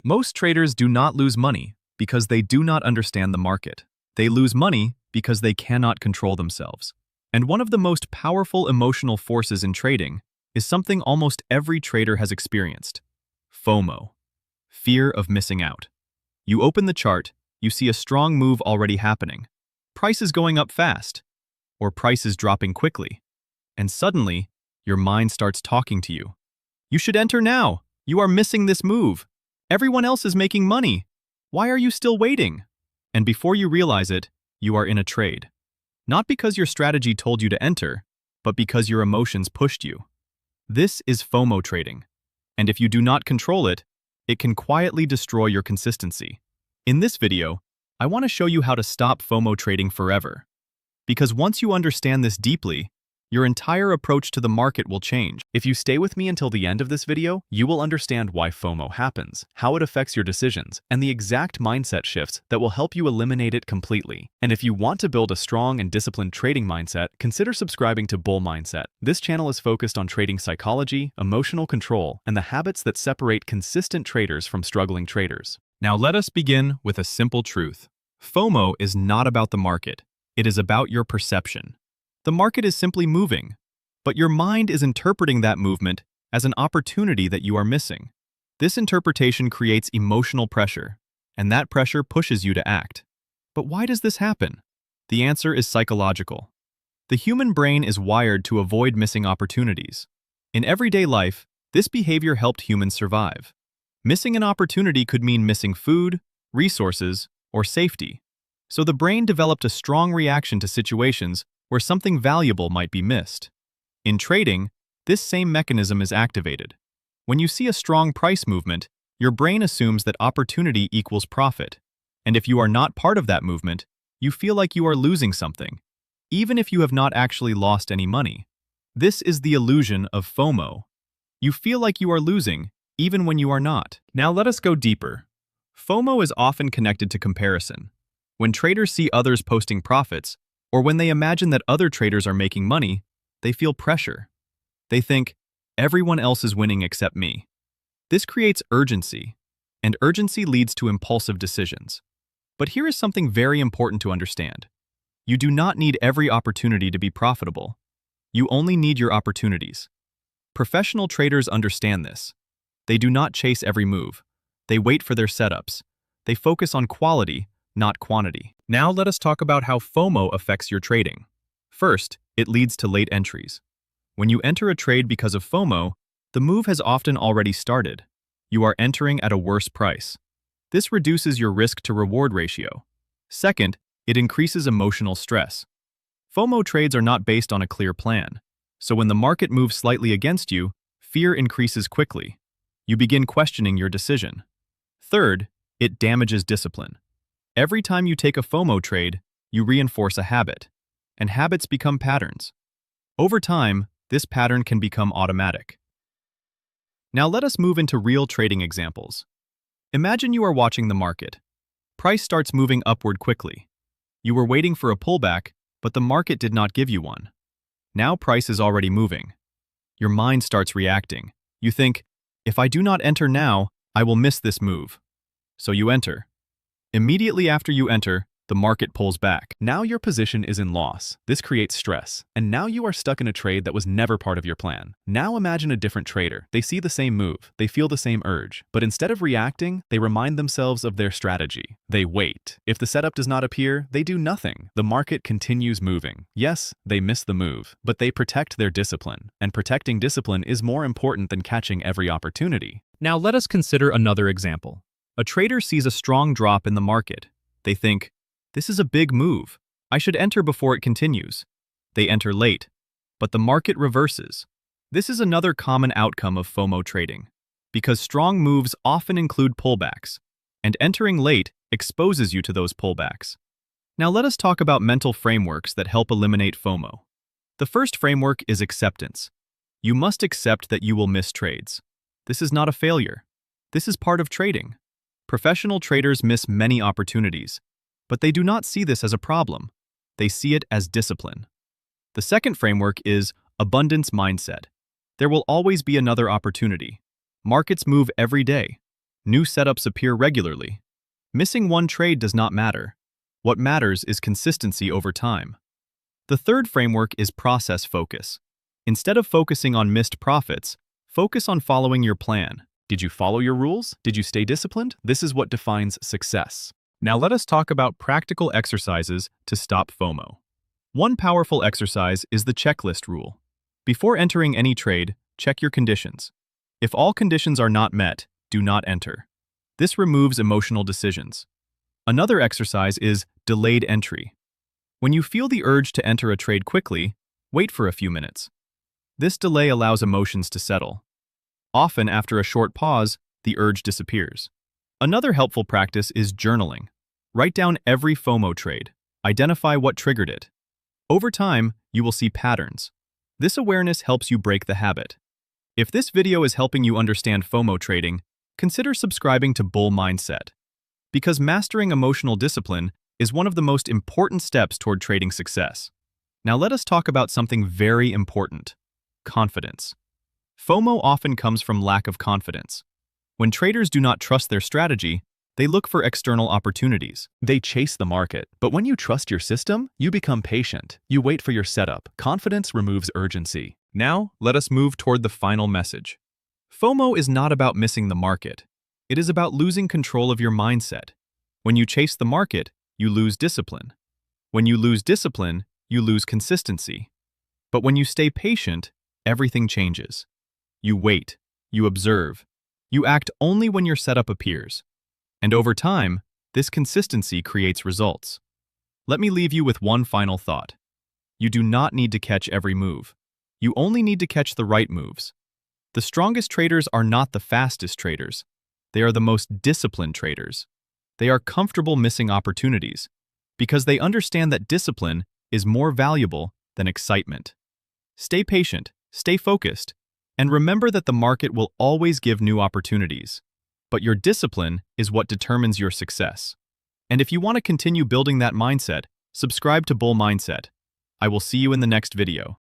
Most traders do not lose money because they do not understand the market. They lose money because they cannot control themselves. And one of the most powerful emotional forces in trading is something almost every trader has experienced: FOMO, fear of missing out. You open the chart, you see a strong move already happening. Prices going up fast, or prices dropping quickly. And suddenly, your mind starts talking to you. You should enter now. You are missing this move. Everyone else is making money. Why are you still waiting? And before you realize it, you are in a trade. Not because your strategy told you to enter, but because your emotions pushed you. This is FOMO trading. And if you do not control it, it can quietly destroy your consistency. In this video, I want to show you how to stop FOMO trading forever. Because once you understand this deeply, your entire approach to the market will change. If you stay with me until the end of this video, you will understand why FOMO happens, how it affects your decisions, and the exact mindset shifts that will help you eliminate it completely. And if you want to build a strong and disciplined trading mindset, consider subscribing to Bull Mindset. This channel is focused on trading psychology, emotional control, and the habits that separate consistent traders from struggling traders. Now let us begin with a simple truth. FOMO is not about the market. It is about your perception. The market is simply moving, but your mind is interpreting that movement as an opportunity that you are missing. This interpretation creates emotional pressure, and that pressure pushes you to act. But why does this happen? The answer is psychological. The human brain is wired to avoid missing opportunities. In everyday life, this behavior helped humans survive. Missing an opportunity could mean missing food, resources, or safety. So the brain developed a strong reaction to situations where something valuable might be missed. In trading, this same mechanism is activated. When you see a strong price movement, your brain assumes that opportunity equals profit. And if you are not part of that movement, you feel like you are losing something, even if you have not actually lost any money. This is the illusion of FOMO. You feel like you are losing, even when you are not. Now let us go deeper. FOMO is often connected to comparison. When traders see others posting profits, or when they imagine that other traders are making money, they feel pressure. They think, everyone else is winning except me. This creates urgency, and urgency leads to impulsive decisions. But here is something very important to understand. You do not need every opportunity to be profitable. You only need your opportunities. Professional traders understand this. They do not chase every move. They wait for their setups. They focus on quality, not quantity. Now let us talk about how FOMO affects your trading. First, it leads to late entries. When you enter a trade because of FOMO, the move has often already started. You are entering at a worse price. This reduces your risk-to-reward ratio. Second, it increases emotional stress. FOMO trades are not based on a clear plan. So when the market moves slightly against you, fear increases quickly. You begin questioning your decision. Third, it damages discipline. Every time you take a FOMO trade, you reinforce a habit, and habits become patterns. Over time, this pattern can become automatic. Now let us move into real trading examples. Imagine you are watching the market. Price starts moving upward quickly. You were waiting for a pullback, but the market did not give you one. Now price is already moving. Your mind starts reacting. You think, if I do not enter now, I will miss this move. So you enter. Immediately after you enter, the market pulls back. Now your position is in loss. This creates stress. And now you are stuck in a trade that was never part of your plan. Now imagine a different trader. They see the same move. They feel the same urge. But instead of reacting, they remind themselves of their strategy. They wait. If the setup does not appear, they do nothing. The market continues moving. Yes, they miss the move, but they protect their discipline. And protecting discipline is more important than catching every opportunity. Now let us consider another example. A trader sees a strong drop in the market. They think, this is a big move. I should enter before it continues. They enter late, but the market reverses. This is another common outcome of FOMO trading, because strong moves often include pullbacks, and entering late exposes you to those pullbacks. Now let us talk about mental frameworks that help eliminate FOMO. The first framework is acceptance. You must accept that you will miss trades. This is not a failure. This is part of trading. Professional traders miss many opportunities, but they do not see this as a problem. They see it as discipline. The second framework is abundance mindset. There will always be another opportunity. Markets move every day. New setups appear regularly. Missing one trade does not matter. What matters is consistency over time. The third framework is process focus. Instead of focusing on missed profits, focus on following your plan. Did you follow your rules? Did you stay disciplined? This is what defines success. Now let us talk about practical exercises to stop FOMO. One powerful exercise is the checklist rule. Before entering any trade, check your conditions. If all conditions are not met, do not enter. This removes emotional decisions. Another exercise is delayed entry. When you feel the urge to enter a trade quickly, wait for a few minutes. This delay allows emotions to settle. Often, after a short pause, the urge disappears. Another helpful practice is journaling. Write down every FOMO trade. Identify what triggered it. Over time, you will see patterns. This awareness helps you break the habit. If this video is helping you understand FOMO trading, consider subscribing to Bull Mindset. Because mastering emotional discipline is one of the most important steps toward trading success. Now let us talk about something very important: confidence. FOMO often comes from lack of confidence. When traders do not trust their strategy, they look for external opportunities. They chase the market. But when you trust your system, you become patient. You wait for your setup. Confidence removes urgency. Now, let us move toward the final message. FOMO is not about missing the market. It is about losing control of your mindset. When you chase the market, you lose discipline. When you lose discipline, you lose consistency. But when you stay patient, everything changes. You wait, you observe, you act only when your setup appears. And over time, this consistency creates results. Let me leave you with one final thought. You do not need to catch every move. You only need to catch the right moves. The strongest traders are not the fastest traders. They are the most disciplined traders. They are comfortable missing opportunities because they understand that discipline is more valuable than excitement. Stay patient, stay focused, and remember that the market will always give new opportunities. But your discipline is what determines your success. And if you want to continue building that mindset, subscribe to Bull Mindset. I will see you in the next video.